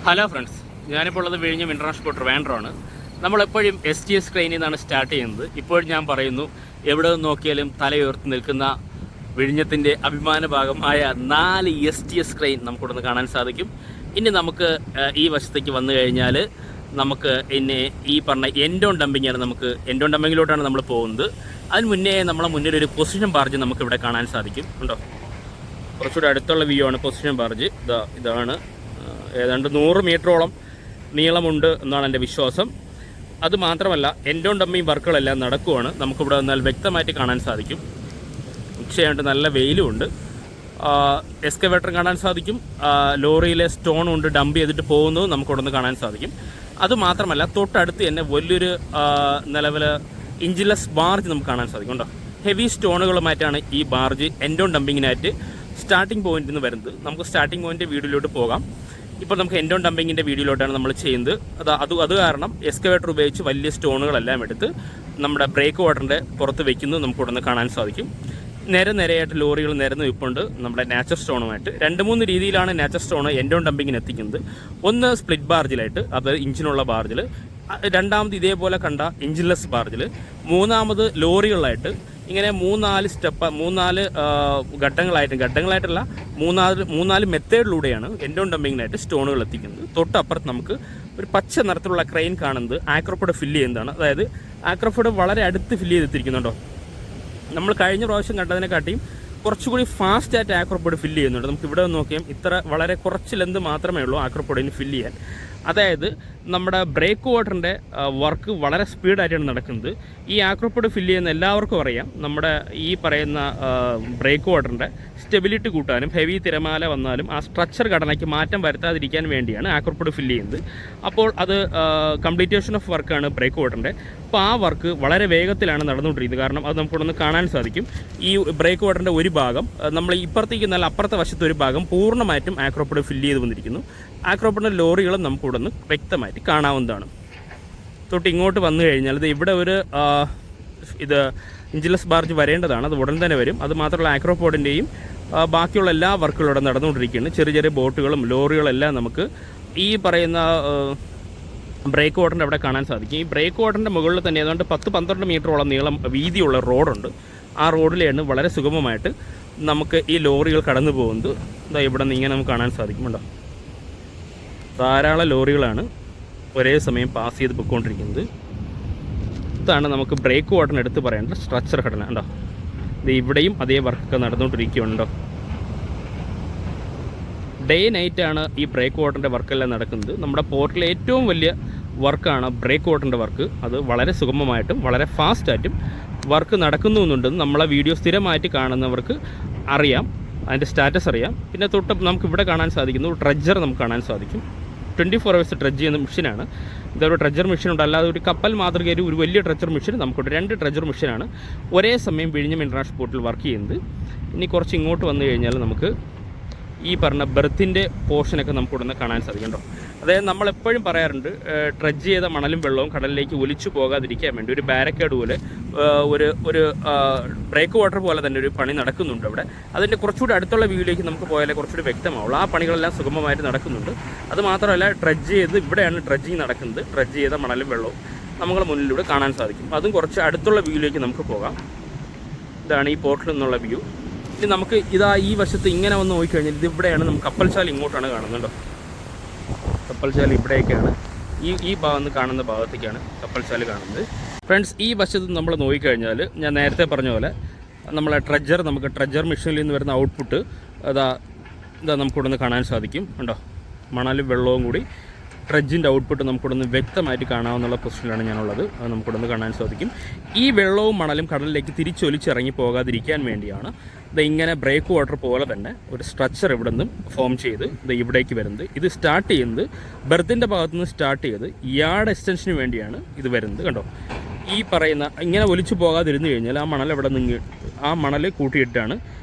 Hello friends, ഞാനിപ്പോൾ ഉള്ളത് വിഴിഞ്ഞം ഇൻ്റർനാഷണൽ പോർട്ട് ട്രിവാൻഡ്രമാണ്. നമ്മളെപ്പോഴും STS ക്രെയിനിൽ നിന്നാണ് സ്റ്റാർട്ട് ചെയ്യുന്നത്. ഇപ്പോഴും ഞാൻ പറയുന്നു, എവിടെ നിന്ന് നോക്കിയാലും തലയുയർത്തി നിൽക്കുന്ന വിഴിഞ്ഞത്തിൻ്റെ അഭിമാന ഭാഗമായ 4 STS ക്രെയിൻ നമുക്കിവിടെ കാണാൻ സാധിക്കും. ഇനി നമുക്ക് ഈ വശത്തേക്ക് വന്നു കഴിഞ്ഞാൽ നമുക്ക് ഇനി ഈ പറഞ്ഞ എൻഡ് ഓൺ ഡംപിങ്ങാണ്. നമുക്ക് എൻഡ് ഓൺ ഡംപിങ്ങിലോട്ടാണ് നമ്മൾ പോകുന്നത്. അതിന് മുന്നേ നമ്മളെ മുന്നിൽ ഒരു പൊസിഷൻ ബാർജ് നമുക്കിവിടെ കാണാൻ സാധിക്കും. ഉണ്ടോ? കുറച്ചുകൂടെ അടുത്തുള്ള വ്യൂ ആണ് പൊസിഷൻ ബാർജ്. ഇതാണ് ഏതാണ്ട് 100 മീറ്ററോളം നീളമുണ്ട് എന്നാണ് എൻ്റെ വിശ്വാസം. അതുമാത്രമല്ല, എൻഡ് ഓൺ ഡംപിങ് വർക്കുകളെല്ലാം നടക്കുവാണ്. നമുക്കിവിടെ വന്നാൽ വ്യക്തമായിട്ട് കാണാൻ സാധിക്കും. ഉച്ചയായിട്ട് നല്ല വെയിലുമുണ്ട്. എക്സ്കവേറ്റർ കാണാൻ സാധിക്കും. ലോറിയിലെ സ്റ്റോൺ കൊണ്ട് ഡംപ് ചെയ്തിട്ട് പോകുന്നത് നമുക്കിവിടെ നിന്ന് കാണാൻ സാധിക്കും. അതുമാത്രമല്ല, തൊട്ടടുത്ത് തന്നെ വലിയൊരു നിലവിൽ ഇഞ്ചിലെസ് ബാർജ് നമുക്ക് കാണാൻ സാധിക്കും. ഉണ്ടോ? ഹെവി സ്റ്റോണുകളുമായിട്ടാണ് ഈ ബാർജ് എൻഡ് ഓൺ ഡംപിങ്ങിനായിട്ട് സ്റ്റാർട്ടിംഗ് പോയിന്റിൽ നിന്ന് വരുന്നത്. നമുക്ക് സ്റ്റാർട്ടിംഗ് പോയിന്റ് വീഡിയോയിലോട്ട് പോകാം. ഇപ്പോൾ നമുക്ക് എൻഡ് ഓൺ ഡംപിങ്ങിൻ്റെ വീഡിയോയിലോട്ടാണ് നമ്മൾ ചെയ്യുന്നത്. അത് കാരണം എക്സ്കവേറ്റർ ഉപയോഗിച്ച് വലിയ സ്റ്റോണുകളെല്ലാം എടുത്ത് നമ്മുടെ ബ്രേക്ക് വാട്ടറിൻ്റെ പുറത്ത് വയ്ക്കുന്നത് നമുക്ക് ഉടനെ കാണാൻ സാധിക്കും. നിരയായിട്ട് ലോറികൾ നിരന്ന് നിൽപ്പുണ്ട് നമ്മുടെ നാച്ചർ സ്റ്റോണുമായിട്ട്. 2-3 രീതിയിലാണ് നാച്ചർ സ്റ്റോൺ എൻഡ് ഓൺ ഡംപിങ്ങിന് എത്തിക്കുന്നത്. ഒന്ന് സ്പ്ലിറ്റ് ബാർജിലായിട്ട്, അത് ഇഞ്ചിനുള്ള ബാർജിൽ. രണ്ടാമത് ഇതേപോലെ കണ്ട ഇഞ്ചിൻലെസ് ബാർജിൽ. മൂന്നാമത് ലോറികളായിട്ട്. ഇങ്ങനെ 3-4 ഘട്ടങ്ങളായിട്ടല്ല 3-4 മെത്തേഡിലൂടെയാണ് എൻഡ് ഓൺ ഡംപിങ്ങിനായിട്ട് സ്റ്റോണുകൾ എത്തിക്കുന്നത്. തൊട്ടപ്പുറത്ത് നമുക്ക് ഒരു പച്ച നിറത്തിലുള്ള ക്രെയിൻ കാണുന്നത് ആക്രോഫോർഡ് ഫില്ല് ചെയ്യുന്നതാണ്. അതായത് ആക്രോഫോർഡ് വളരെ അടുത്ത് ഫില്ല് ചെയ്തെത്തിരിക്കുന്നുണ്ടോ? നമ്മൾ കഴിഞ്ഞ പ്രാവശ്യം കണ്ടതിനെക്കാട്ടിയും കുറച്ചുകൂടി ഫാസ്റ്റായിട്ട് ആക്രോഫോർഡ് ഫില്ല് ചെയ്യുന്നുണ്ട്. നമുക്ക് ഇവിടെ നോക്കിയാൽ വളരെ കുറച്ച് ലെന്ത് മാത്രമേ ഉള്ളൂ ആക്രോഫോർഡിന് ഫില്ല് ചെയ്യാൻ. അതായത് നമ്മുടെ ബ്രേക്ക് വാട്ടറിൻ്റെ വർക്ക് വളരെ സ്പീഡായിട്ടാണ് നടക്കുന്നത്. ഈ ആക്രോഫോർഡ് ഫില്ല് ചെയ്യുന്ന എല്ലാവർക്കും അറിയാം, നമ്മുടെ ഈ പറയുന്ന ബ്രേക്ക് വാട്ടറിൻ്റെ സ്റ്റെബിലിറ്റി കൂട്ടാനും ഹെവി തിരമാല വന്നാലും ആ സ്ട്രക്ചർ ഘടനയ്ക്ക് മാറ്റം വരുത്താതിരിക്കാൻ വേണ്ടിയാണ് ആക്രോഫോർഡ് ഫില്ല് ചെയ്യുന്നത്. അപ്പോൾ അത് കംപ്ലീറ്റേഷൻ ഓഫ് വർക്കാണ് ബ്രേക്ക് വാട്ടറിൻ്റെ. അപ്പോൾ ആ വർക്ക് വളരെ വേഗത്തിലാണ് നടന്നുകൊണ്ടിരിക്കുന്നത്. കാരണം അത് നമുക്കിവിടെ കാണാൻ സാധിക്കും. ഈ ബ്രേക്ക് വാട്ടറിൻ്റെ ഒരു ഭാഗം നമ്മൾ ഇപ്പുറത്തേക്ക് നല്ല അപ്പുറത്തെ വശത്തെ ഒരു ഭാഗം പൂർണ്ണമായിട്ടും ആക്രോഫോർഡ് ഫില്ല് ചെയ്ത് വന്നിരിക്കുന്നു. ആക്രോഫോർഡിൻ്റെ ലോറികളും നമുക്കിവിടെ നിന്ന് വ്യക്തമായിട്ട് കാണാവുന്നതാണ്. തൊട്ട് ഇങ്ങോട്ട് വന്നു കഴിഞ്ഞാൽ ഇവിടെ ഒരു ഇഞ്ചിലെസ് ബാർജ് വരേണ്ടതാണ്. അത് ഉടൻ തന്നെ വരും. അതുമാത്രമല്ല, ആക്രോഫോർഡിൻ്റെയും ബാക്കിയുള്ള എല്ലാ വർക്കുകളും ഇവിടെ നടന്നുകൊണ്ടിരിക്കുകയാണ്. ചെറിയ ബോട്ടുകളും ലോറികളെല്ലാം നമുക്ക് ഈ പറയുന്ന ബ്രേക്ക് വാട്ടറിൻ്റെ അവിടെ കാണാൻ സാധിക്കും. ഈ ബ്രേക്ക് വാട്ടറിൻ്റെ മുകളിൽ തന്നെ ഏതാണ്ട് 10-12 മീറ്ററോളം നീളം വീതിയുള്ള റോഡുണ്ട്. ആ റോഡിലാണ് വളരെ സുഗമമായിട്ട് നമുക്ക് ഈ ലോറികൾ കടന്നു പോകുന്നത്. ഇവിടെ നിന്ന് ഇങ്ങനെ നമുക്ക് കാണാൻ സാധിക്കുന്നുണ്ടോ? ധാരാളം ലോറികളാണ് ഒരേ സമയം പാസ് ചെയ്ത് പൊയ്ക്കൊണ്ടിരിക്കുന്നത്. ഇതാണ് നമുക്ക് ബ്രേക്ക് വാട്ടറിന് എടുത്ത് പറയേണ്ട സ്ട്രക്ചർ ഘടന. ഉണ്ടോ? ഇവിടെയും അതേ വർക്കൊക്കെ നടന്നുകൊണ്ടിരിക്കുന്നുണ്ടോ? ഡേ നൈറ്റാണ് ഈ ബ്രേക്ക് വാട്ടറിൻ്റെ വർക്കെല്ലാം നടക്കുന്നത്. നമ്മുടെ പോർട്ടിലെ ഏറ്റവും വലിയ വർക്കാണ് ബ്രേക്ക് വാട്ടറിൻ്റെ വർക്ക്. അത് വളരെ സുഗമമായിട്ടും വളരെ ഫാസ്റ്റായിട്ടും വർക്ക് നടക്കുന്നുണ്ടെന്ന് നമ്മളെ വീഡിയോ സ്ഥിരമായിട്ട് കാണുന്നവർക്ക് അറിയാം, അതിൻ്റെ സ്റ്റാറ്റസ് അറിയാം. പിന്നെ തൊട്ട് നമുക്കിവിടെ കാണാൻ സാധിക്കുന്നു ട്രെഡ്ജർ നമുക്ക് കാണാൻ സാധിക്കും. 24 hours ട്രെഡ്ജ് ചെയ്യുന്ന മെഷീനാണ്. ഇതൊരു ട്രെഡ്ജർ മെഷീനുണ്ട്. അല്ലാതെ ഒരു കപ്പൽ മാതൃകയിൽ ഒരു വലിയ ട്രെഡ്ജർ മെഷീൻ നമുക്കുണ്ട്. 2 ട്രെഡ്ജർ മെഷീനാണ് ഒരേ സമയം വിഴിഞ്ഞം ഇൻ്റർനാഷണൽ പോർട്ടിൽ വർക്ക് ചെയ്യുന്നത്. ഇനി കുറച്ച് ഇങ്ങോട്ട് വന്നു കഴിഞ്ഞാൽ നമുക്ക് ഈ പറഞ്ഞ ബെർത്തിൻ്റെ പോർഷനൊക്കെ നമുക്കിവിടെ കാണാൻ സാധിക്കുന്നുണ്ടോ? അതായത് നമ്മളെപ്പോഴും പറയാറുണ്ട്, ട്രെഡ്ജ് ചെയ്ത മണലും വെള്ളവും കടലിലേക്ക് ഒലിച്ചു പോകാതിരിക്കാൻ വേണ്ടി ഒരു ബാരക്കേഡ് പോലെ ഒരു ബ്രേക്ക് വാട്ടർ പോലെ തന്നെ ഒരു പണി നടക്കുന്നുണ്ട് അവിടെ. അതിൻ്റെ കുറച്ചുകൂടി അടുത്തുള്ള വ്യൂയിലേക്ക് നമുക്ക് പോയാലേ കുറച്ചുകൂടി വ്യക്തമാവുള്ളൂ. ആ പണികളെല്ലാം സുഗമമായിട്ട് നടക്കുന്നുണ്ട്. അതുമാത്രമല്ല, ഇവിടെയാണ് ഡ്രഡ്ജിങ് നടക്കുന്നത്. ഡ്രഡ്ജ് ചെയ്ത മണലും വെള്ളവും നമ്മുടെ മുന്നിലൂടെ കാണാൻ സാധിക്കും. അതും കുറച്ച് അടുത്തുള്ള വ്യൂയിലേക്ക് നമുക്ക് പോകാം. ഇതാണ് ഈ പോർട്ടിൽ നിന്നുള്ള വ്യൂ. ഇനി നമുക്ക് ഈ വശത്ത് ഇങ്ങനെ വന്ന് നോക്കിക്കഴിഞ്ഞാൽ ഇവിടെയാണ് നമുക്ക് കപ്പൽശാല ഇങ്ങോട്ടാണ് കാണുന്നുണ്ടോ? കപ്പൽശാല ഇവിടേക്കാണ്. ഈ ഭാഗത്ത് കാണുന്ന ഭാഗത്തേക്കാണ് കപ്പൽശാല കാണുന്നത്. ഫ്രണ്ട്സ്, ഈ വശത്ത് നമ്മൾ നോക്കിക്കഴിഞ്ഞാൽ ഞാൻ നേരത്തെ പറഞ്ഞ പോലെ നമ്മളെ ട്രെഡ്ജർ മെഷീനിൽ നിന്ന് വരുന്ന ഔട്ട്പുട്ട് ഇതാ നമുക്കിവിടെ നിന്ന് കാണാൻ സാധിക്കും. ഉണ്ടോ? മണലും വെള്ളവും കൂടി ട്രെഡ്ജിൻ്റെ ഔട്ട്പുട്ട് നമുക്കിവിടെ നിന്ന് വ്യക്തമായിട്ട് കാണാവുന്ന പൊസിഷനിലാണ് ഞാനുള്ളത്. അത് നമുക്കിവിടെ നിന്ന് കാണാൻ സാധിക്കും. ഈ വെള്ളവും മണലും കടലിലേക്ക് തിരിച്ചൊലിച്ചിറങ്ങി പോകാതിരിക്കാൻ വേണ്ടിയാണ് ഇങ്ങനെ ബ്രേക്ക് വാട്ടർ പോലെ തന്നെ ഒരു സ്ട്രക്ചർ ഇവിടെ നിന്നും ഫോം ചെയ്ത് ഇവിടേക്ക് വരുന്നത്. ഇത് സ്റ്റാർട്ട് ചെയ്യുന്നത് ബെർത്തിൻ്റെ ഭാഗത്തു നിന്ന് സ്റ്റാർട്ട് ചെയ്ത് യാർഡ് എക്സ്റ്റൻഷന് വേണ്ടിയാണ് ഇത് വരുന്നത്. കണ്ടോ? ഈ പറയുന്ന ഇങ്ങനെ ഒലിച്ചു പോകാതിരുന്നു കഴിഞ്ഞാൽ ആ മണൽ കൂട്ടിയിട്ടാണ്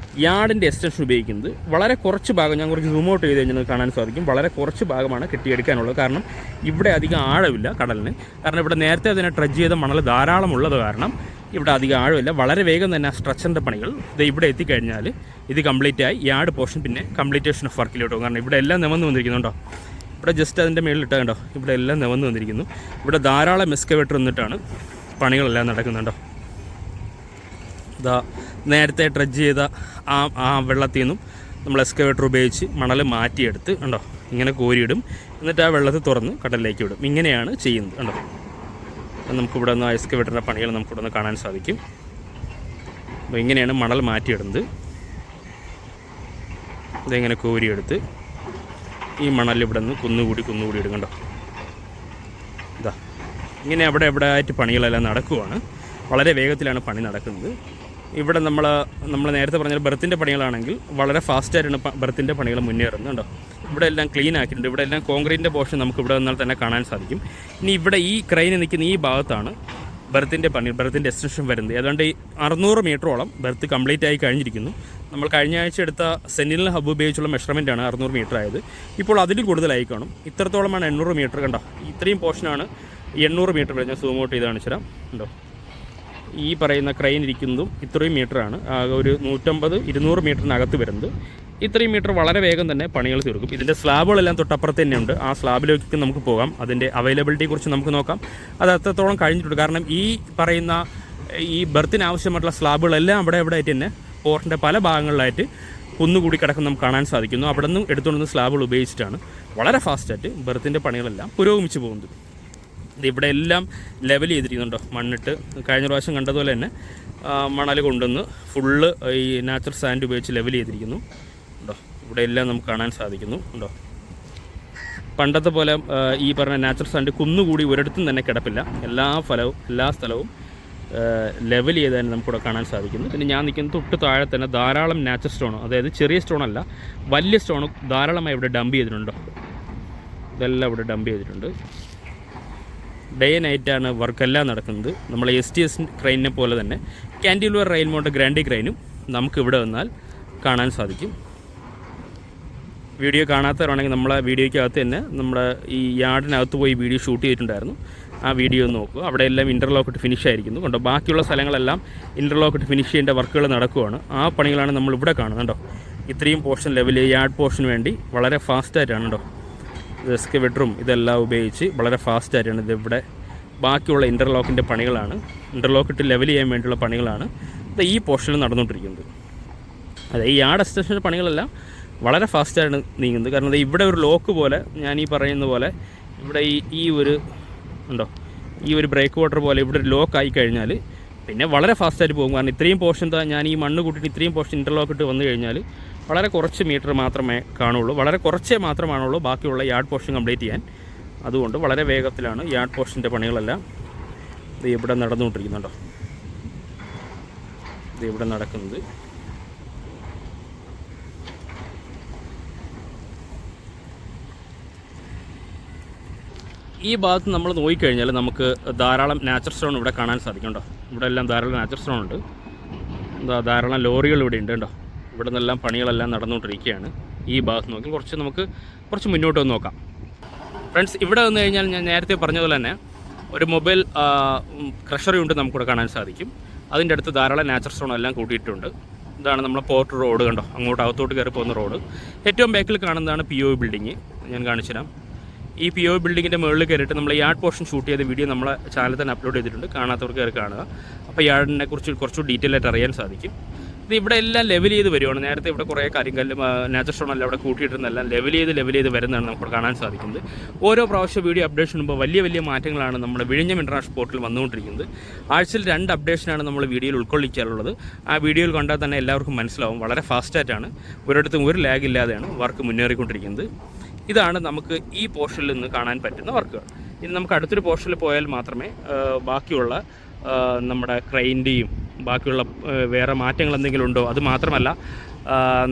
യാർഡിൻ്റെ എക്സ്റ്റൻഷൻ ഉപയോഗിക്കുന്നത്. വളരെ കുറച്ച് ഭാഗം ഞാൻ കുറച്ച് സൂം ഔട്ട് ചെയ്ത് കഴിഞ്ഞാൽ കാണാൻ സാധിക്കും. വളരെ കുറച്ച് ഭാഗമാണ് കെട്ടിയെടുക്കാനുള്ളത്. കാരണം ഇവിടെ അധികം ആഴമില്ല കടലിന്. കാരണം ഇവിടെ നേരത്തെ അതിനെ ട്രെഡ്ജ് ചെയ്ത മണൽ ധാരാളമുള്ളത് കാരണം ഇവിടെ അധികം ആഴമില്ല. വളരെ വേഗം തന്നെ ആ സ്ട്രക്ചറിൻ്റെ പണികൾ ഇവിടെ എത്തിക്കഴിഞ്ഞാൽ ഇത് കംപ്ലീറ്റ് ആയി യാർഡ് പോർഷൻ പിന്നെ കംപ്ലീറ്റേഷൻ ഓഫ് വർക്കിലോട്ട് പോകും. കാരണം ഇവിടെ എല്ലാം നിമന്ന് വന്നിരിക്കുന്നുണ്ടോ? ഇവിടെ ജസ്റ്റ് അതിൻ്റെ മേളിലിട്ട് കണ്ടോ, ഇവിടെ എല്ലാം നിവന്ന് വന്നിരിക്കുന്നു. ഇവിടെ ധാരാളം എക്സ്കവേറ്റർ നിന്നിട്ടാണ് പണികളെല്ലാം നടക്കുന്നുണ്ടോ. ഇതാ നേരത്തെ ഡ്രഡ്ജ് ചെയ്ത ആ വെള്ളത്തിൽ നിന്നും നമ്മൾ എക്സ്കവേറ്റർ ഉപയോഗിച്ച് മണൽ മാറ്റിയെടുത്ത് കണ്ടോ ഇങ്ങനെ കോരിയിടും. എന്നിട്ട് ആ വെള്ളത്തിൽ തുറന്ന് കടലിലേക്ക് വിടും. ഇങ്ങനെയാണ് ചെയ്യുന്നത് കണ്ടോ. നമുക്കിവിടെ നിന്ന് ആ എക്സ്കവേറ്ററിൻ്റെ പണികൾ നമുക്കിവിടെ നിന്ന് കാണാൻ സാധിക്കും. അപ്പോൾ ഇങ്ങനെയാണ് മണൽ മാറ്റിയിടുന്നത്. ഇതെങ്ങനെ കോരിയെടുത്ത് ഈ മണൽ ഇവിടെ നിന്ന് കുന്നുകൂടി ഇടും കണ്ടോ. ഇതാ ഇങ്ങനെ എവിടെ ആയിട്ട് പണികളെല്ലാം നടക്കുവാണ്. വളരെ വേഗത്തിലാണ് പണി നടക്കുന്നത്. ഇവിടെ നമ്മൾ നേരത്തെ പറഞ്ഞ ബെർത്തിൻ്റെ പണികളാണെങ്കിൽ വളരെ ഫാസ്റ്റായിട്ടാണ് ബെർത്തിൻ്റെ പണികൾ മുന്നേറുന്നുണ്ടോ. ഇവിടെ എല്ലാം ക്ലീൻ ആക്കിയിട്ടുണ്ട്. ഇവിടെ എല്ലാം കോൺക്രീറ്റിൻ്റെ പോർഷൻ നമുക്ക് ഇവിടെ വന്നാൽ തന്നെ കാണാൻ സാധിക്കും. ഇനി ഇവിടെ ഈ ക്രെയിൻ നിൽക്കുന്ന ഈ ഭാഗത്താണ് ബെർത്തിൻ്റെ എക്സ്റ്റൻഷൻ വരുന്നത്. ഏതാണ്ട് 600 മീറ്ററോളം ബെർത്ത് കംപ്ലീറ്റ് ആയി കഴിഞ്ഞിരിക്കുന്നു. നമ്മൾ കഴിഞ്ഞ ആഴ്ച എടുത്ത സെന്റിനൽ ഹബ് ഉപയോഗിച്ചുള്ള മെഷർമെൻറ്റാണ് 600 മീറ്റർ ആയത്. ഇപ്പോൾ അതിലും കൂടുതലായി കാണും. ഇത്രത്തോളമാണ് 800 മീറ്റർ കണ്ടോ. ഇത്രയും പോർഷനാണ് 800 മീറ്റർ വരെ. ഞാൻ സൂം ഔട്ട് ചെയ്ത് കാണിച്ചുതരാം ഉണ്ടോ. ഈ പറയുന്ന ക്രെയിൻ ഇരിക്കുന്നതും ഇത്രയും മീറ്ററാണ്. ആകെ ഒരു 150-200 മീറ്ററിനകത്ത് വരുന്നത്. ഇത്രയും മീറ്റർ വളരെ വേഗം തന്നെ പണികൾ തീർക്കും. ഇതിൻ്റെ സ്ലാബുകളെല്ലാം തൊട്ടപ്പുറത്ത് തന്നെയുണ്ട്. ആ സ്ലാബിലേക്ക് നമുക്ക് പോകാം. അതിൻ്റെ അവൈലബിലിറ്റിയെക്കുറിച്ച് നമുക്ക് നോക്കാം. അത് അത്രത്തോളം കഴിഞ്ഞിട്ടുണ്ട്. കാരണം ഈ പറയുന്ന ഈ ബെർത്തിന് ആവശ്യമായിട്ടുള്ള സ്ലാബുകളെല്ലാം അവിടെ ആയിട്ട് തന്നെ പോർട്ടിൻ്റെ പല ഭാഗങ്ങളിലായിട്ട് കുന്നുകൂടി കിടക്കുന്ന നമുക്ക് കാണാൻ സാധിക്കുന്നു. അവിടെ നിന്നും എടുത്തുകൊണ്ടുവന്ന സ്ലാബുകൾ ഉപയോഗിച്ചിട്ടാണ് വളരെ ഫാസ്റ്റായിട്ട് ബെർത്തിൻ്റെ പണികളെല്ലാം പുരോഗമിച്ച് പോകുന്നത്. ഇവിടെ എല്ലാം ലെവൽ ചെയ്തിരിക്കുന്നുണ്ടോ. മണ്ണിട്ട് കഴിഞ്ഞ പ്രാവശ്യം കണ്ടതുപോലെ തന്നെ മണൽ കൊണ്ടുവന്ന് ഫുള്ള് ഈ നാച്ചുറൽ സാൻഡ് ഉപയോഗിച്ച് ലെവൽ ചെയ്തിരിക്കുന്നു ഉണ്ടോ. ഇവിടെ എല്ലാം നമുക്ക് കാണാൻ സാധിക്കുന്നു ഉണ്ടോ. പണ്ടത്തെ പോലെ ഈ പറഞ്ഞ നാച്ചുറൽ സാൻഡ് കുന്നുകൂടി ഒരിടത്തും തന്നെ കിടപ്പില്ല. എല്ലാ സ്ഥലവും ലെവൽ ചെയ്ത് തന്നെ നമുക്കിവിടെ കാണാൻ സാധിക്കുന്നു. പിന്നെ ഞാൻ നിൽക്കുന്നത് തൊട്ട് താഴെ തന്നെ ധാരാളം നാച്ചുറൽ സ്റ്റോൺ, അതായത് ചെറിയ സ്റ്റോണല്ല വലിയ സ്റ്റോൺ ധാരാളമായി ഇവിടെ ഡംപ് ചെയ്തിട്ടുണ്ടോ. ഇതെല്ലാം ഇവിടെ ഡംപ് ചെയ്തിട്ടുണ്ട്. ഡേ നൈറ്റാണ് വർക്കെല്ലാം നടക്കുന്നത്. നമ്മൾ STS ക്രെയിനിനെ പോലെ തന്നെ കാൻറ്റിലിവർ റെയിൽ മൗണ്ട് ഗ്രാൻഡി ക്രെയിനും നമുക്ക് ഇവിടെ വന്നാൽ കാണാൻ സാധിക്കും. വീഡിയോ കാണാത്തവരാണെങ്കിൽ നമ്മളെ വീഡിയോയ്ക്കകത്ത് തന്നെ നമ്മുടെ ഈ യാർഡിനകത്ത് പോയി വീഡിയോ ഷൂട്ട് ചെയ്തിട്ടുണ്ടായിരുന്നു. ആ വീഡിയോ ഒന്ന് നോക്കുക. അവിടെ എല്ലാം ഇൻ്റർലോക്കിട്ട് ഫിനിഷ് ആയിരിക്കുന്നു കണ്ടോ. ബാക്കിയുള്ള സ്ഥലങ്ങളെല്ലാം ഇൻ്റർലോക്കിട്ട് ഫിനിഷ് ചെയ്യേണ്ട വർക്കുകൾ നടക്കുകയാണ്. ആ പണികളാണ് നമ്മളിവിടെ കാണുന്നത് കണ്ടോ. ഇത്രയും പോർഷൻ ലെവൽ യാർഡ് പോർഷന് വേണ്ടി വളരെ ഫാസ്റ്റായിട്ടാണ് കേട്ടോ. എക്സ്കവേറ്ററും ഇതെല്ലാം ഉപയോഗിച്ച് വളരെ ഫാസ്റ്റായിട്ടാണ് ഇതിവിടെ ബാക്കിയുള്ള ഇൻ്റർലോക്കിൻ്റെ പണികളാണ്. ഇൻ്റർലോക്കിട്ട് ലെവൽ ചെയ്യാൻ വേണ്ടിയുള്ള പണികളാണ് ഇത് ഈ പോർഷനിൽ നടന്നുകൊണ്ടിരിക്കുന്നത്. അതെ, ഈ യാർഡ് എക്സ്റ്റൻഷൻ്റെ പണികളെല്ലാം വളരെ ഫാസ്റ്റാണ് നീങ്ങുന്നത്. കാരണം ഇവിടെ ഒരു ലോക്ക് പോലെ ഞാൻ ഈ പറയുന്ന പോലെ ഇവിടെ ഈ ഒരു ഉണ്ടോ, ഈ ഒരു ബ്രേക്ക് വാട്ടർ പോലെ ഇവിടെ ഒരു ലോക്ക് ആയി കഴിഞ്ഞാൽ പിന്നെ വളരെ ഫാസ്റ്റായിട്ട് പോകും. കാരണം ഇത്രയും പോർഷൻ ഞാൻ ഈ മണ്ണ് കൂട്ടിയിട്ട് ഇത്രയും പോർഷൻ ഇൻ്റർലോക്കിട്ട് വന്നു കഴിഞ്ഞാൽ വളരെ കുറച്ച് മീറ്റർ മാത്രമേ കാണുള്ളൂ. വളരെ കുറച്ചേ മാത്രമാണുള്ളൂ ബാക്കിയുള്ള യാർഡ് പോർഷൻ കംപ്ലീറ്റ് ചെയ്യാൻ. അതുകൊണ്ട് വളരെ വേഗത്തിലാണ് യാർഡ് പോർഷൻ്റെ പണികളെല്ലാം ഇത് ഇവിടെ നടന്നുകൊണ്ടിരിക്കുന്നുണ്ടോ. ഇത് ഇവിടെ നടക്കുന്നത്. ഈ ഭാഗത്ത് നമ്മൾ നോക്കിക്കഴിഞ്ഞാൽ നമുക്ക് ധാരാളം നാച്ചുറൽ സ്റ്റോൺ ഇവിടെ കാണാൻ സാധിക്കുന്നുണ്ടോ. ഇവിടെ എല്ലാം ധാരാളം നാച്ചുറൽ സ്റ്റോൺ ഉണ്ട്. ധാരാളം ലോറികൾ ഇവിടെ ഉണ്ട് കേട്ടോ. ഇവിടെ നിന്നെല്ലാം പണികളെല്ലാം നടന്നുകൊണ്ടിരിക്കുകയാണ്. ഈ ഭാഗത്ത് നോക്കി നമുക്ക് കുറച്ച് മുന്നോട്ട് വന്ന് നോക്കാം. ഫ്രണ്ട്സ്, ഇവിടെ വന്നു കഴിഞ്ഞാൽ ഞാൻ നേരത്തെ പറഞ്ഞതുപോലെ തന്നെ ഒരു മൊബൈൽ ക്രഷറി ഉണ്ട് നമുക്കിവിടെ കാണാൻ സാധിക്കും. അതിൻ്റെ അടുത്ത് ധാരാളം നാച്ചുറൽ സ്റ്റോൺ എല്ലാം കൂട്ടിയിട്ടുണ്ട്. ഇതാണ് നമ്മളെ പോർട്ട് റോഡ് കണ്ടോ. അങ്ങോട്ട് അകത്തോട്ട് കയറി പോകുന്ന റോഡ്. ഏറ്റവും ബാക്കിൽ കാണുന്നതാണ് POV ബിൽഡിങ്. ഞാൻ കാണിച്ചു തരാം. ഈ POV ബിൽഡിങ്ങിൻ്റെ മുകളിൽ കയറിയിട്ട് നമ്മൾ യാർഡ് പോർഷൻ ഷൂട്ട് ചെയ്ത വീഡിയോ നമ്മളെ ചാനലിൽ തന്നെ അപ്ലോഡ് ചെയ്തിട്ടുണ്ട്. കാണാത്തവർക്ക് കയറി കാണുക. അപ്പോൾ യാർഡിനെ കുറിച്ച് കുറച്ച് ഡീറ്റെയിൽ ആയിട്ട് അറിയാൻ സാധിക്കും. ഇത് ഇവിടെ എല്ലാം ലെവൽ ചെയ്ത് വരുവാണ്. നേരത്തെ ഇവിടെ കുറേ കരിങ്കല്ലും നാച്ചുറൽ സ്റ്റോണെല്ലാം ഇവിടെ കൂട്ടിയിട്ടിരുന്നെല്ലാം ലെവൽ ചെയ്ത് വരുന്നതാണ് നമുക്ക് കാണാൻ സാധിക്കുന്നത്. ഓരോ പ്രാവശ്യം വീഡിയോ അപ്ഡേഷൻ മുമ്പ് വലിയ മാറ്റങ്ങളാണ് നമ്മുടെ വിഴിഞ്ഞം ഇൻ്റർനാഷണൽ പോർട്ടിൽ വന്നുകൊണ്ടിരിക്കുന്നത്. ആഴ്ചയിൽ 2 അപ്ഡേഷനാണ് നമ്മൾ വീഡിയോയിൽ ഉൾക്കൊള്ളിക്കാറുള്ളത്. ആ വീഡിയോയിൽ കണ്ടാൽ തന്നെ എല്ലാവർക്കും മനസ്സിലാവും. വളരെ ഫാസ്റ്റായിട്ടാണ്, ഒരിടത്തും ഒരു ലാഗ് ഇല്ലാതെയാണ് വർക്ക് മുന്നേറിക്കൊണ്ടിരിക്കുന്നത്. ഇതാണ് നമുക്ക് ഈ പോർഷനിൽ നിന്ന് കാണാൻ പറ്റുന്ന വർക്കുകൾ. ഇനി നമുക്ക് അടുത്തൊരു പോർഷനിൽ പോയാൽ മാത്രമേ ബാക്കിയുള്ള നമ്മുടെ ക്രെയിൻ്റെയും ബാക്കിയുള്ള വേറെ മാറ്റങ്ങൾ എന്തെങ്കിലും ഉണ്ടോ, അത് മാത്രമല്ല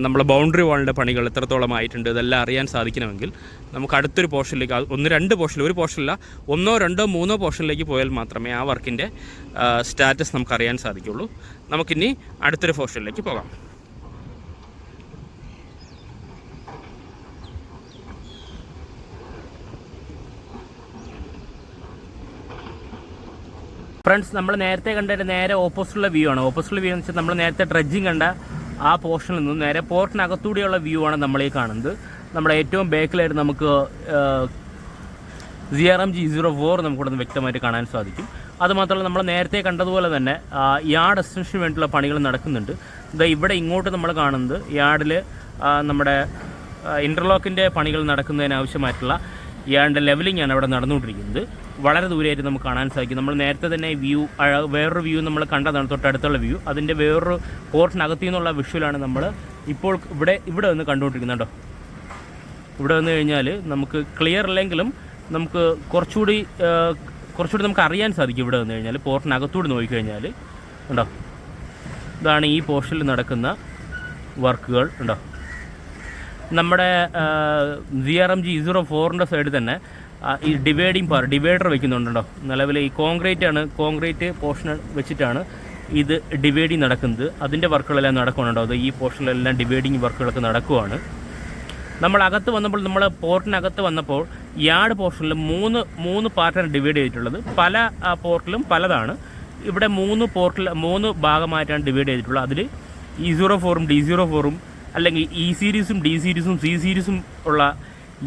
നമ്മളെ ബൗണ്ടറി വാളിൻ്റെ പണികൾ എത്രത്തോളം ആയിട്ടുണ്ട് ഇതെല്ലാം അറിയാൻ സാധിക്കണമെങ്കിൽ നമുക്ക് അടുത്തൊരു പോർഷനിലേക്ക്, 1-2 പോർഷനിൽ, ഒരു പോർഷനില്ല 1, 2, 3 പോർഷനിലേക്ക് പോയാൽ മാത്രമേ ആ വർക്കിൻ്റെ സ്റ്റാറ്റസ് നമുക്കറിയാൻ സാധിക്കുള്ളൂ. നമുക്കിനി അടുത്തൊരു പോർഷനിലേക്ക് പോകാം. ഫ്രണ്ട്സ്, നമ്മൾ നേരത്തെ കണ്ടതിൻ്റെ നേരെ ഓപ്പോസിറ്റുള്ള വ്യൂ ആണ്. ഓപ്പോസിറ്റുള്ള വ്യൂ എന്ന് വെച്ചാൽ നമ്മൾ നേരത്തെ ഡ്രഡ്ജിങ് കണ്ട ആ പോർഷനിൽ നിന്നും നേരെ പോർട്ടിനകത്തൂടെയുള്ള വ്യൂ ആണ് നമ്മളീ കാണുന്നത്. നമ്മുടെ ഏറ്റവും ബാക്കിലായിട്ട് നമുക്ക് ZRMG-04 നമുക്കിവിടെ വ്യക്തമായിട്ട് കാണാൻ സാധിക്കും. അതുമാത്രമല്ല നമ്മൾ നേരത്തെ കണ്ടതുപോലെ തന്നെ യാർഡ് എക്സ്റ്റൻഷന് വേണ്ടിയുള്ള പണികൾ നടക്കുന്നുണ്ട്. ഇവിടെ ഇങ്ങോട്ട് നമ്മൾ കാണുന്നത് യാർഡിൽ നമ്മുടെ ഇൻ്റർലോക്കിൻ്റെ പണികൾ നടക്കുന്നതിനാവശ്യമായിട്ടുള്ള യാർഡിൻ്റെ ലെവലിംഗ് ആണ് അവിടെ നടന്നുകൊണ്ടിരിക്കുന്നത്. വളരെ ദൂരെയായിട്ട് നമുക്ക് കാണാൻ സാധിക്കും. നമ്മൾ നേരത്തെ തന്നെ വേറൊരു വ്യൂ നമ്മൾ കണ്ടതാണ്, തൊട്ടടുത്തുള്ള വ്യൂ. അതിൻ്റെ വേറൊരു പോർട്ടിനകത്തു നിന്നുള്ള വിഷ്വലാണ് നമ്മൾ ഇപ്പോൾ ഇവിടെ നിന്ന് കണ്ടുകൊണ്ടിരിക്കുന്നത് കേട്ടോ. ഇവിടെ വന്നു കഴിഞ്ഞാൽ നമുക്ക് ക്ലിയർ അല്ലെങ്കിലും നമുക്ക് കുറച്ചുകൂടി നമുക്ക് അറിയാൻ സാധിക്കും. ഇവിടെ വന്നു കഴിഞ്ഞാൽ പോർട്ടിനകത്തൂടി നോക്കിക്കഴിഞ്ഞാൽ ഉണ്ടോ, ഇതാണ് ഈ പോർഷനിൽ നടക്കുന്ന വർക്കുകൾ ഉണ്ടോ. നമ്മുടെ ZRMG-04 സൈഡിൽ തന്നെ ഈ ഡിവൈഡർ വയ്ക്കുന്നുണ്ടോ. നിലവിൽ ഈ കോൺക്രീറ്റ് പോർഷൻ വെച്ചിട്ടാണ് ഇത് ഡിവൈഡിങ് നടക്കുന്നത്. അതിൻ്റെ വർക്കുകളെല്ലാം നടക്കുന്നുണ്ടോ. അത് ഈ പോർഷനിലെല്ലാം ഡിവൈഡിങ് വർക്കുകളൊക്കെ നടക്കുവാണ്. നമ്മളകത്ത് വന്നപ്പോൾ, നമ്മൾ പോർട്ടിനകത്ത് വന്നപ്പോൾ യാർഡ് പോർഷനിൽ മൂന്ന് പാർട്ടാണ് ഡിവൈഡ് ചെയ്തിട്ടുള്ളത്. പല പോർട്ടിലും പലതാണ്. ഇവിടെ മൂന്ന് ഭാഗമായിട്ടാണ് ഡിവൈഡ് ചെയ്തിട്ടുള്ളത്. അതിൽ E04ഉം D04ഉം അല്ലെങ്കിൽ E സീരീസും D സീരീസും C സീരീസും ഉള്ള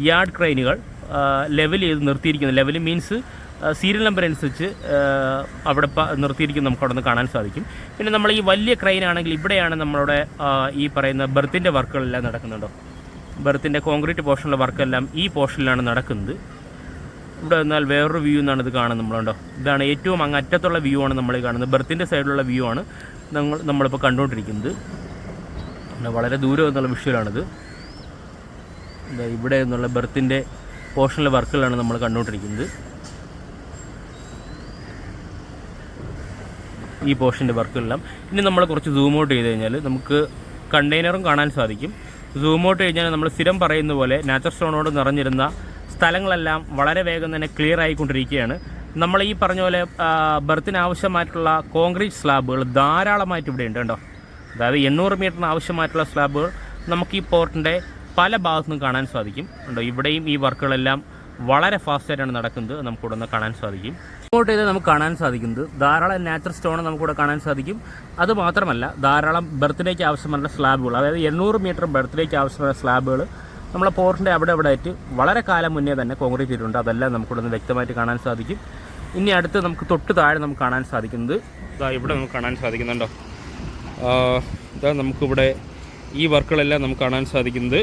യാർഡ് ക്രെയിനുകൾ ലെവൽ ചെയ്ത് നിർത്തിയിരിക്കുന്നത്. ലെവൽ മീൻസ് സീരിയൽ നമ്പർ അനുസരിച്ച് അവിടെ നിർത്തിയിരിക്കുന്നത് നമുക്ക് അവിടെ നിന്ന് കാണാൻ സാധിക്കും. പിന്നെ നമ്മൾ ഈ വലിയ ക്രെയിൻ ആണെങ്കിൽ ഇവിടെയാണ് നമ്മളുടെ ഈ പറയുന്ന ബെർത്തിൻ്റെ വർക്കുകളെല്ലാം നടക്കുന്നുണ്ടോ. ബെർത്തിൻ്റെ കോൺക്രീറ്റ് പോർഷനിലെ വർക്കെല്ലാം ഈ പോർഷനിലാണ് നടക്കുന്നത്. ഇവിടെ വന്നാൽ വേറൊരു വ്യൂ എന്നാണ് ഇത് കാണുന്നത് നമ്മളുണ്ടോ. ഇതാണ് ഏറ്റവും അങ്ങറ്റത്തുള്ള വ്യൂ ആണ് നമ്മൾ കാണുന്നത്. ബെർത്തിൻ്റെ സൈഡിലുള്ള വ്യൂ ആണ് നമ്മളിപ്പോൾ കണ്ടുകൊണ്ടിരിക്കുന്നത്. വളരെ ദൂരം എന്നുള്ള വിഷ്വലാണിത്. ഇവിടെ നിന്നുള്ള ബെർത്തിൻ്റെ പോർഷനിലെ വർക്കുകളാണ് നമ്മൾ കണ്ടുകൊണ്ടിരിക്കുന്നത്. ഈ പോർഷൻ്റെ വർക്കുകളെല്ലാം. ഇനി നമ്മൾ കുറച്ച് സൂം ഔട്ട് ചെയ്ത് കഴിഞ്ഞാൽ നമുക്ക് കണ്ടെയ്നറും കാണാൻ സാധിക്കും. സൂം ഔട്ട് കഴിഞ്ഞാൽ നമ്മൾ സ്ഥിരം പറയുന്ന പോലെ നാച്ചുറൽ സ്റ്റോണോട് നിറഞ്ഞിരുന്ന സ്ഥലങ്ങളെല്ലാം വളരെ വേഗം തന്നെ ക്ലിയർ ആയിക്കൊണ്ടിരിക്കുകയാണ്. നമ്മൾ ഈ പറഞ്ഞ പോലെ ബെർത്തിന് ആവശ്യമായിട്ടുള്ള കോൺക്രീറ്റ് സ്ലാബുകൾ ധാരാളമായിട്ട് ഇവിടെ ഉണ്ട് കേട്ടോ. അതായത് 800 മീറ്ററിന് ആവശ്യമായിട്ടുള്ള സ്ലാബുകൾ നമുക്ക് ഈ പോർട്ടിൻ്റെ പല ഭാഗത്തുനിന്നും കാണാൻ സാധിക്കും ഉണ്ടോ. ഇവിടെയും ഈ വർക്കുകളെല്ലാം വളരെ ഫാസ്റ്റായിട്ടാണ് നടക്കുന്നത്. നമുക്കിവിടെ നിന്ന് കാണാൻ സാധിക്കും. ഇങ്ങോട്ട് ചെയ്ത് നമുക്ക് കാണാൻ സാധിക്കുന്നത് ധാരാളം നാച്ചുറൽ സ്റ്റോൺ നമുക്കിവിടെ കാണാൻ സാധിക്കും. അതുമാത്രമല്ല ധാരാളം ബെർത്തിലേക്ക് ആവശ്യമുള്ള സ്ലാബുകൾ, അതായത് 800 മീറ്റർ ബെർത്തിലേക്ക് ആവശ്യമായ സ്ലാബുകൾ നമ്മളെ പോർട്ടിൻ്റെ അവിടെ ആയിട്ട് വളരെ കാലം മുന്നേ തന്നെ കോൺക്രീറ്റ് ചെയ്തിട്ടുണ്ട്. അതെല്ലാം നമുക്കിവിടെ നിന്ന് വ്യക്തമായിട്ട് കാണാൻ സാധിക്കും. ഇനി അടുത്ത് നമുക്ക് തൊട്ട് താഴെ നമുക്ക് കാണാൻ സാധിക്കുന്നത് ഇവിടെ നമുക്ക് കാണാൻ സാധിക്കുന്നുണ്ടോ. നമുക്കിവിടെ ഈ വർക്കുകളെല്ലാം നമുക്ക് കാണാൻ സാധിക്കുന്നത്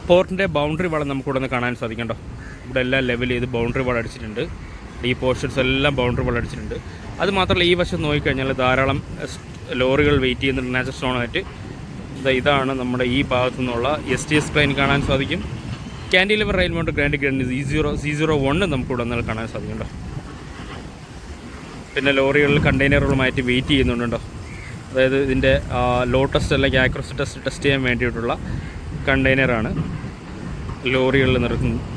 പോർട്ടിൻ്റെ ബൗണ്ടറി വാൾ നമുക്കിവിടെ നിന്ന് കാണാൻ സാധിക്കണ്ടോ. ഇവിടെ എല്ലാം ലെവൽ ചെയ്ത് ബൗണ്ടറി വാൾ അടിച്ചിട്ടുണ്ട്. ഈ പോർഷൻസ് എല്ലാം ബൗണ്ടറി വാൾ അടിച്ചിട്ടുണ്ട്. അതുമാത്രമല്ല ഈ വശം നോക്കിക്കഴിഞ്ഞാൽ ധാരാളം ലോറികൾ വെയിറ്റ് ചെയ്യുന്നുണ്ട് നാച്ചുറൽ സ്റ്റോണായിട്ട്. ഇതാണ് നമ്മുടെ ഈ ഭാഗത്തു നിന്നുള്ള STS ക്രെയിൻ കാണാൻ സാധിക്കും. Cantilever rail mount grand Z01 നമുക്കിവിടെ നിന്ന് കാണാൻ സാധിക്കുന്നുണ്ടോ. പിന്നെ ലോറികളിൽ കണ്ടെയ്നറുകളുമായിട്ട് വെയിറ്റ് ചെയ്യുന്നുണ്ടോ. അതായത് ഇതിൻ്റെ ലോഡ് ടെസ്റ്റ് അല്ലെങ്കിൽ ആക്യുറസി ടെസ്റ്റ് ചെയ്യാൻ വേണ്ടിയിട്ടുള്ള കണ്ടെയ്നറാണ് ലോറികളിൽ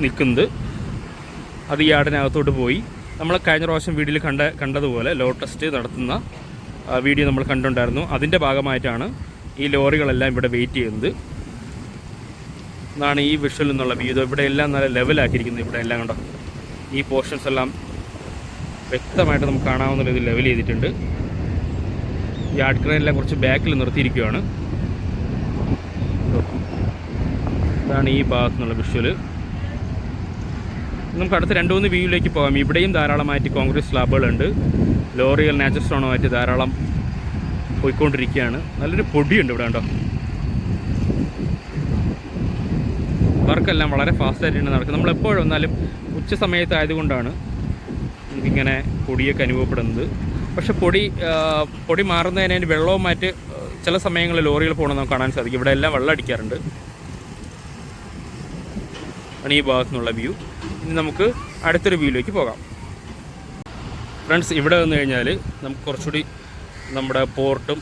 നിൽക്കുന്നത്. അത് യാർഡിനകത്തോട്ട് പോയി നമ്മൾ കഴിഞ്ഞ പ്രാവശ്യം വീഡിയോയിൽ കണ്ടതുപോലെ ലോഡ് ടെസ്റ്റ് നടത്തുന്ന വീഡിയോ നമ്മൾ കണ്ടിട്ടുണ്ടായിരുന്നു. അതിൻ്റെ ഭാഗമായിട്ടാണ് ഈ ലോറികളെല്ലാം ഇവിടെ വെയിറ്റ് ചെയ്യുന്നത്. എന്നാണ് ഈ വിഷ്വൽ എന്നുള്ള വ്യൂ. ഇവിടെ എല്ലാം നല്ല ലെവലാക്കിയിരിക്കുന്നത്. ഇവിടെ എല്ലാം കണ്ടോ, ഈ പോർഷൻസ് എല്ലാം വ്യക്തമായിട്ട് നമുക്ക് കാണാവുന്ന രീതിയിൽ ലെവൽ ചെയ്തിട്ടുണ്ട്. യാർഡ് ക്രെയിനെല്ലാം കുറച്ച് ബാക്കിൽ നിർത്തിയിരിക്കുകയാണ്. ഇതാണ് ഈ ഭാഗത്തു നിന്നുള്ള വിഷ്വൽ. നമുക്ക് അടുത്ത 2-3 വ്യൂവിലേക്ക് പോകാം. ഇവിടെയും ധാരാളമായിട്ട് കോൺക്രീറ്റ് സ്ലാബുകളുണ്ട്. ലോറികൾ നാച്ചുറൽ സ്റ്റോണുമായിട്ട് ധാരാളം പോയിക്കൊണ്ടിരിക്കുകയാണ്. നല്ലൊരു പൊടിയുണ്ട് ഇവിടെ കണ്ടോ. വർക്കെല്ലാം വളരെ ഫാസ്റ്റായിട്ടാണ് നടക്കുന്നത്. നമ്മളെപ്പോഴും വന്നാലും ഉച്ച സമയത്തായതുകൊണ്ടാണ് നമുക്കിങ്ങനെ പൊടിയൊക്കെ അനുഭവപ്പെടുന്നത്. പക്ഷെ പൊടി മാറുന്നതിന് വെള്ളവും മറ്റ് ചില സമയങ്ങളിൽ ലോറികൾ പോകണമെന്ന് നമുക്ക് കാണാൻ സാധിക്കും. ഇവിടെ എല്ലാം വെള്ളം അടിക്കാറുണ്ട്. ആണ് ഈ ഭാഗത്തു നിന്നുള്ള വ്യൂ. ഇനി നമുക്ക് അടുത്തൊരു വ്യൂയിലേക്ക് പോകാം. ഫ്രണ്ട്സ്, ഇവിടെ വന്നു കഴിഞ്ഞാൽ നമുക്ക് കുറച്ചുകൂടി നമ്മുടെ പോർട്ടും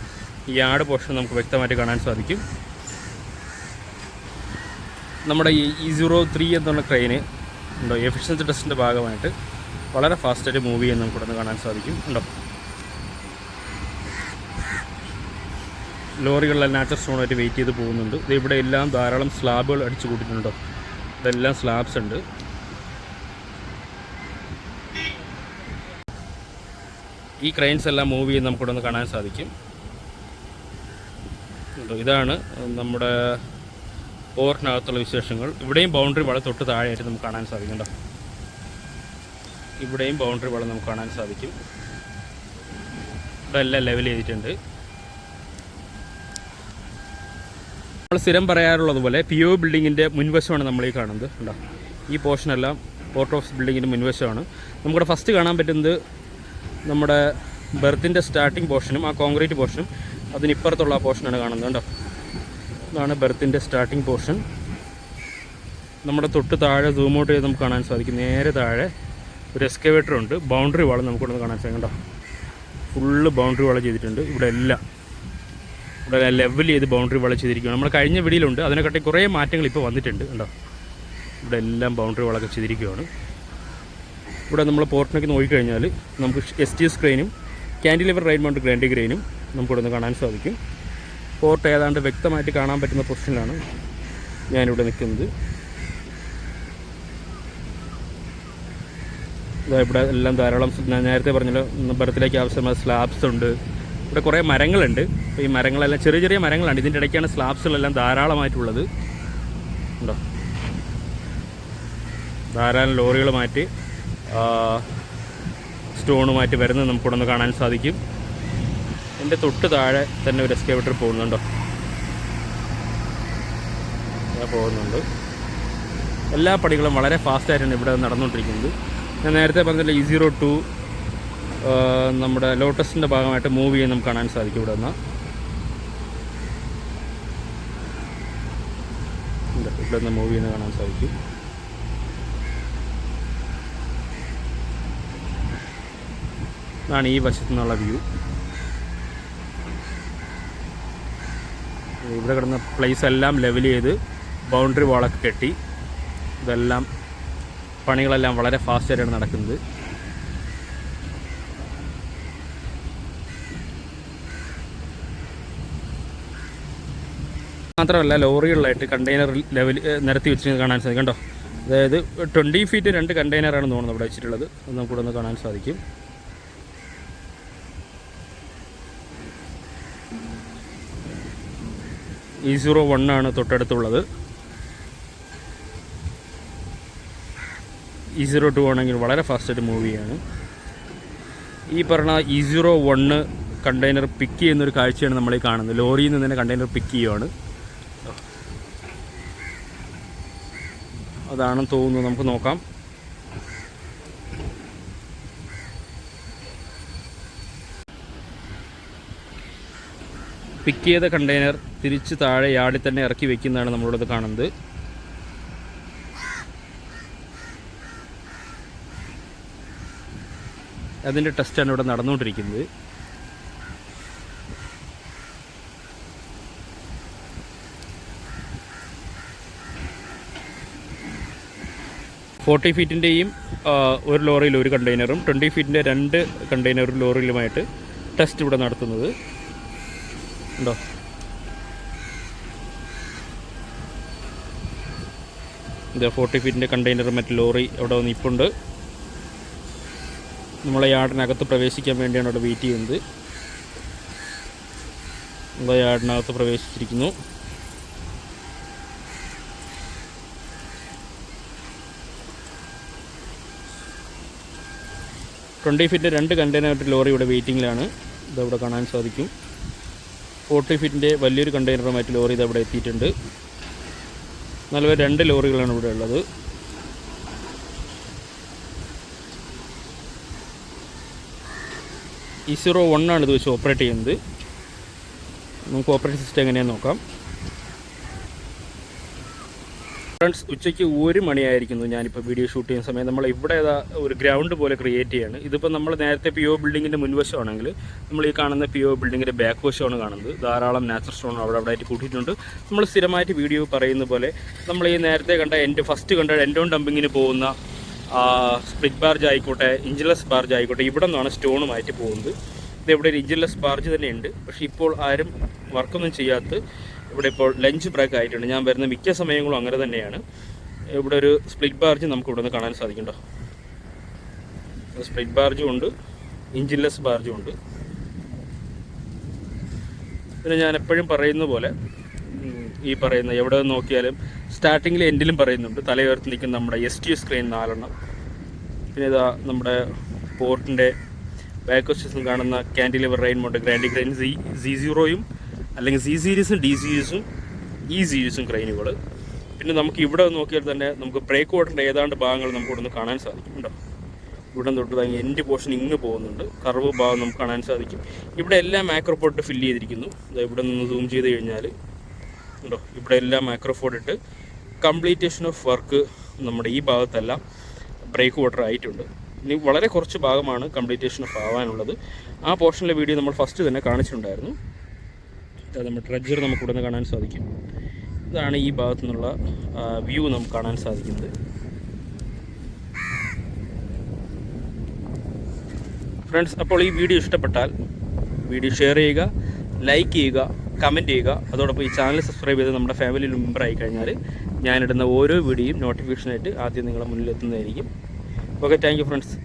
യാർഡ് പോർഷനും നമുക്ക് വ്യക്തമായിട്ട് കാണാൻ സാധിക്കും. നമ്മുടെ ഈ E03 എന്നുള്ള ക്രെയിന് ഉണ്ടോ, എഫിഷ്യൻസി ടെസ്റ്റിൻ്റെ ഭാഗമായിട്ട് വളരെ ഫാസ്റ്റായിട്ട് മൂവ് ചെയ്യാൻ നമുക്ക് ഇവിടെ കാണാൻ സാധിക്കും ഉണ്ടോ. ലോറികളെല്ലാം നാച്ചുറൽ സ്റ്റോണായിട്ട് വെയിറ്റ് ചെയ്ത് പോകുന്നുണ്ട്. ഇവിടെ എല്ലാം ധാരാളം സ്ലാബുകൾ അടിച്ചു കൂട്ടിയിട്ടുണ്ടോ. ഇതെല്ലാം സ്ലാബ്സ് ഉണ്ട്. ഈ ക്രെയിൻസ് എല്ലാം മൂവ് ചെയ്ത് നമുക്കിവിടെ നിന്ന് കാണാൻ സാധിക്കും. ഇതാണ് നമ്മുടെ പോർട്ടിനകത്തുള്ള വിശേഷങ്ങൾ. ഇവിടെയും ബൗണ്ടറി വാൾ തൊട്ട് താഴെയായിട്ട് നമുക്ക് കാണാൻ സാധിക്കും കേട്ടോ. ഇവിടെയും ബൗണ്ടറി വാൾ നമുക്ക് കാണാൻ സാധിക്കും. ഇവിടെ എല്ലാം ലെവൽ ചെയ്തിട്ടുണ്ട്. നമ്മൾ സ്ഥിരം പറയാറുള്ളതുപോലെ PO ബിൽഡിങ്ങിൻ്റെ മുൻവശമാണ് നമ്മൾ ഈ കാണുന്നത് കേട്ടോ. ഈ പോർഷനെല്ലാം പോർട്ട് ഓഫ് ബിൽഡിങ്ങിൻ്റെ മുൻവശമാണ്. നമുക്കിവിടെ ഫസ്റ്റ് കാണാൻ പറ്റുന്നത് നമ്മുടെ ബെർത്തിൻ്റെ സ്റ്റാർട്ടിംഗ് പോർഷനും ആ കോൺക്രീറ്റ് പോർഷനും അതിനിപ്പുറത്തുള്ള ആ പോർഷനാണ് കാണുന്നത് കേട്ടോ. ഇതാണ് ബെർത്തിൻ്റെ സ്റ്റാർട്ടിംഗ് പോർഷൻ. നമ്മുടെ തൊട്ട് താഴെ സൂം ഔട്ട് ചെയ്ത് നമുക്ക് കാണാൻ സാധിക്കും. നേരെ താഴെ ഒരു എക്സ്കവേറ്റർ ഉണ്ട്. ബൗണ്ടറി വാൾ നമുക്കിവിടെ കാണാൻ സാധിക്കും കേട്ടോ. ഫുള്ള് ബൗണ്ടറി വാൾ ചെയ്തിട്ടുണ്ട്. ഇവിടെ എല്ലാം ഇവിടെ ലെവൽ ചെയ്ത് ബൗണ്ടറി വാൾ ചെയ്തിരിക്കുകയാണ്. നമ്മൾ കഴിഞ്ഞ വീഡിയോയിലുണ്ട്, അതിനെക്കാട്ടി കുറേ മാറ്റങ്ങൾ ഇപ്പോൾ വന്നിട്ടുണ്ട് കേട്ടോ. ഇവിടെ എല്ലാം ബൗണ്ടറി വാളൊക്കെ ചെയ്തിരിക്കുകയാണ്. ഇവിടെ നമ്മൾ പോർട്ടിനൊക്കെ നോക്കിക്കഴിഞ്ഞാൽ നമുക്ക് STS ക്രെയിനും ക്യാൻഡിലിവർ റൈൻ മൗണ്ട് ഗ്രാൻഡി ക്രെയിനും നമുക്കിവിടെ നിന്ന് കാണാൻ സാധിക്കും. പോർട്ട് ഏതാണ്ട് വ്യക്തമായിട്ട് കാണാൻ പറ്റുന്ന പൊസിഷനിലാണ് ഞാനിവിടെ നിൽക്കുന്നത്. ഇവിടെ എല്ലാം ധാരാളം, ഞാൻ നേരത്തെ പറഞ്ഞല്ലോ, ബർത്തിലേക്ക് ആവശ്യമായ സ്ലാബ്സ് ഉണ്ട്. ഇവിടെ കുറേ മരങ്ങളുണ്ട്. അപ്പോൾ ഈ മരങ്ങളെല്ലാം ചെറിയ ചെറിയ മരങ്ങളാണ്. ഇതിൻ്റെ ഇടയ്ക്കാണ് സ്ലാബ്സുകളെല്ലാം ധാരാളമായിട്ടുള്ളത് ഉണ്ടോ. ധാരാളം ലോറികൾ മാറ്റി സ്റ്റോണ് മാറ്റി വരുന്നത് നമുക്കിവിടെ നിന്ന് കാണാൻ സാധിക്കും. എൻ്റെ തൊട്ട് താഴെ തന്നെ ഒരു എക്സ്കവേറ്റർ പോകുന്നുണ്ടോ, പോകുന്നുണ്ട്. എല്ലാ പണികളും വളരെ ഫാസ്റ്റായിട്ടാണ് ഇവിടെ നടന്നുകൊണ്ടിരിക്കുന്നത്. ഞാൻ നേരത്തെ പറഞ്ഞില്ല, E02 നമ്മുടെ ലോട്ടസിൻ്റെ ഭാഗമായിട്ട് മൂവ് ചെയ്യാൻ നമുക്ക് കാണാൻ സാധിക്കും. ഇവിടെ നിന്ന് മൂവ് ചെയ്യുന്നത് കാണാൻ സാധിക്കും. ഇതാണ് ഈ വശത്തു നിന്നുള്ള വ്യൂ. ഇവിടെ കിടന്ന പ്ലേസ് എല്ലാം ലെവൽ ചെയ്ത് ബൗണ്ടറി വാളൊക്കെ കെട്ടി, ഇതെല്ലാം പണികളെല്ലാം വളരെ ഫാസ്റ്റായിട്ടാണ് നടക്കുന്നത്. മാത്രമല്ല ലോറികളിലായിട്ട് കണ്ടെയ്നർ ലെവൽ നിരത്തി വെച്ചിട്ട് കാണാൻ സാധിക്കും കേട്ടോ. അതായത് 20 ഫീറ്റ് 2 കണ്ടെയ്നറാണ് തോന്നുന്നത് ഇവിടെ വെച്ചിട്ടുള്ളത്. അത് നമുക്കിവിടെ നിന്ന് കാണാൻ സാധിക്കും. E01 ആണ് തൊട്ടടുത്തുള്ളത്. E02 ആണെങ്കിൽ വളരെ ഫാസ്റ്റായിട്ട് മൂവ് ചെയ്യാണ്. ഈ പറഞ്ഞ E01 കണ്ടെയ്നർ പിക്ക് ചെയ്യുന്നൊരു കാഴ്ചയാണ് നമ്മൾ ഈ കാണുന്നത്. ലോറിയിൽ നിന്ന് തന്നെ കണ്ടെയ്നർ പിക്ക് ചെയ്യുവാണ്. അതാണെന്ന് തോന്നുന്നു, നമുക്ക് നോക്കാം. പിക്ക് ചെയ്ത കണ്ടെയ്നർ തിരിച്ച് താഴെ യാർഡിൽ തന്നെ ഇറക്കി വെക്കുന്നതാണ് നമ്മളിവിടെ കാണുന്നത്. അതിൻ്റെ ടെസ്റ്റാണ് ഇവിടെ നടന്നുകൊണ്ടിരിക്കുന്നത്. ഫോർട്ടി ഫീറ്റിൻ്റെയും ഒരു ലോറിയിൽ ഒരു കണ്ടെയ്നറും 20 ഫീറ്റിൻ്റെ 2 കണ്ടെയ്നർ ലോറിയിലുമായിട്ട് ടെസ്റ്റ് ഇവിടെ നടത്തുന്നത് ഉണ്ടോ. ഇത് 40 ഫീറ്റിൻ്റെ കണ്ടെയ്നർ മറ്റ് ലോറി അവിടെ നിൽപ്പുണ്ട്. നമ്മളെ യാർഡിനകത്ത് പ്രവേശിക്കാൻ വേണ്ടിയാണ് അവിടെ വെയിറ്റ് ചെയ്യുന്നത്. നമ്മളെ യാർഡിനകത്ത് പ്രവേശിച്ചിരിക്കുന്നു. ട്വൻറ്റി ഫീറ്റിൻ്റെ 2 കണ്ടെയ്നർ ലോറി ഇവിടെ വെയിറ്റിങ്ങിലാണ്. ഇതവിടെ കാണാൻ സാധിക്കും. 40 ഫീറ്റിൻ്റെ വലിയൊരു കണ്ടെയ്നറുമായിട്ട് ലോറി ഇതവിടെ എത്തിയിട്ടുണ്ട്. നിലവിൽ 2 ലോറികളാണ് ഇവിടെ ഉള്ളത്. E01 ആണ് ഇത് വെച്ച് ഓപ്പറേറ്റ് ചെയ്യുന്നത്. നമുക്ക് ഓപ്പറേറ്റിംഗ് സിസ്റ്റം എങ്ങനെയാണെന്ന് നോക്കാം. ഫ്രണ്ട്സ്, ഉച്ചയ്ക്ക് 1 മണിയായിരിക്കുന്നു ഞാനിപ്പോൾ വീഡിയോ ഷൂട്ട് ചെയ്യുന്ന സമയം. നമ്മൾ ഇവിടെ ഒരു ഗ്രൗണ്ട് പോലെ ക്രിയേറ്റ് ചെയ്യാണ്. ഇതിപ്പോൾ നമ്മൾ നേരത്തെ PO ബിൽഡിങ്ങിൻ്റെ മുൻവശമാണെങ്കിൽ നമ്മൾ ഈ കാണുന്ന PO ബിൽഡിങ്ങിൻ്റെ ബാക്ക് വശമാണ് കാണുന്നത്. ധാരാളം നാച്ചുറൽ സ്റ്റോൺ അവിടെ ആയിട്ട് കൂട്ടിയിട്ടുണ്ട്. നമ്മൾ സ്ഥിരമായിട്ട് വീഡിയോ പറയുന്ന പോലെ നമ്മൾ ഈ നേരത്തെ കണ്ട ഫസ്റ്റ് കണ്ട എൻഡ് ഓൺ ഡംപിങ്ങിന് പോകുന്ന സ്പ്ലിറ്റ് ബാർജ് ആയിക്കോട്ടെ, ഇഞ്ചിലെസ് ബാർജ് ആയിക്കോട്ടെ, ഇവിടെ നിന്നാണ് സ്റ്റോണുമായിട്ട് പോകുന്നത്. ഇതിവിടെ ഒരു ഇഞ്ചിലെസ് ബാർജ് തന്നെയുണ്ട്. പക്ഷേ ഇപ്പോൾ ആരും വർക്കൊന്നും ചെയ്യാത്ത, ഇവിടെ ഇപ്പോൾ ലഞ്ച് ബ്രേക്ക് ആയിട്ടുണ്ട്. ഞാൻ വരുന്ന മിക്ക സമയങ്ങളും അങ്ങനെ തന്നെയാണ്. ഇവിടെ ഒരു സ്പ്ലിറ്റ് ബാർജ് നമുക്ക് ഇവിടെ നിന്ന് കാണാൻ സാധിക്കുന്നുണ്ടോ. സ്പ്ലിറ്റ് ബാർജും ഉണ്ട്, ഇഞ്ചിൻലെസ് ബാർജും ഉണ്ട്. പിന്നെ ഞാൻ എപ്പോഴും പറയുന്ന പോലെ ഈ പറയുന്ന എവിടെ നോക്കിയാലും സ്റ്റാർട്ടിങ്ങിലും എൻഡിലും പറയുന്നുണ്ട് തലയുയർത്തി നിൽക്കുന്ന നമ്മുടെ STS ക്രെയിൻ 4 പിന്നെ ഇതാ നമ്മുടെ പോർട്ടിൻ്റെ ബാക്ക് വശത്തിൽ കാണുന്ന കാൻഡിലിവർ റെയിൻമോണ്ട് ഗ്രാൻഡി ക്രെയിൻ Z0യും അല്ലെങ്കിൽ Z സീരീസും D സീരീസും E സീരീസും ക്രെയിനുകൾ. പിന്നെ നമുക്ക് ഇവിടെ നോക്കിയാൽ തന്നെ നമുക്ക് ബ്രേക്ക് വാട്ടറിൻ്റെ ഏതാണ്ട് ഭാഗങ്ങൾ നമുക്ക് ഇവിടെ നിന്ന് കാണാൻ സാധിക്കും. ഉണ്ടോ, ഇവിടെ തൊട്ട് എൻഡ് പോർഷൻ ഇങ്ങ് പോകുന്നുണ്ട്, കർവ് ഭാഗം നമുക്ക് കാണാൻ സാധിക്കും. ഇവിടെ എല്ലാം മാക്രോപോർട്ട് ഫില്ല് ചെയ്തിരിക്കുന്നു. ഇവിടെ നിന്ന് സൂം ചെയ്ത് കഴിഞ്ഞാൽ ഉണ്ടോ, ഇവിടെ എല്ലാം മാക്രോപോർട്ട് ഇട്ട് കംപ്ലീറ്റേഷൻ ഓഫ് വർക്ക് നമ്മുടെ ഈ ഭാഗത്തെല്ലാം ബ്രേക്ക് വാട്ടർ ആയിട്ടുണ്ട്. ഇനി വളരെ കുറച്ച് ഭാഗമാണ് കംപ്ലീറ്റേഷൻ ഓഫ് ആവാനുള്ളത്. ആ പോർഷനിലെ വീഡിയോ നമ്മൾ ഫസ്റ്റ് തന്നെ കാണിച്ചിട്ടുണ്ടായിരുന്നു. നമ്മുടെ ട്രെഡ്ജർ നമുക്ക് ഇവിടെ നിന്ന് കാണാൻ സാധിക്കും. ഇതാണ് ഈ ഭാഗത്തു നിന്നുള്ള വ്യൂ നമുക്ക് കാണാൻ സാധിക്കുന്നത്. ഫ്രണ്ട്സ്, അപ്പോൾ ഈ വീഡിയോ ഇഷ്ടപ്പെട്ടാൽ വീഡിയോ ഷെയർ ചെയ്യുക, ലൈക്ക് ചെയ്യുക, കമൻറ്റ് ചെയ്യുക. അതോടൊപ്പം ഈ ചാനൽ സബ്സ്ക്രൈബ് ചെയ്ത് നമ്മുടെ ഫാമിലിയിൽ മെമ്പറായി കഴിഞ്ഞാൽ ഞാനിടുന്ന ഓരോ വീഡിയോയും നോട്ടിഫിക്കേഷനായിട്ട് ആദ്യം നിങ്ങളുടെ മുന്നിൽ എത്തുന്നതായിരിക്കും. Okay, thank you friends.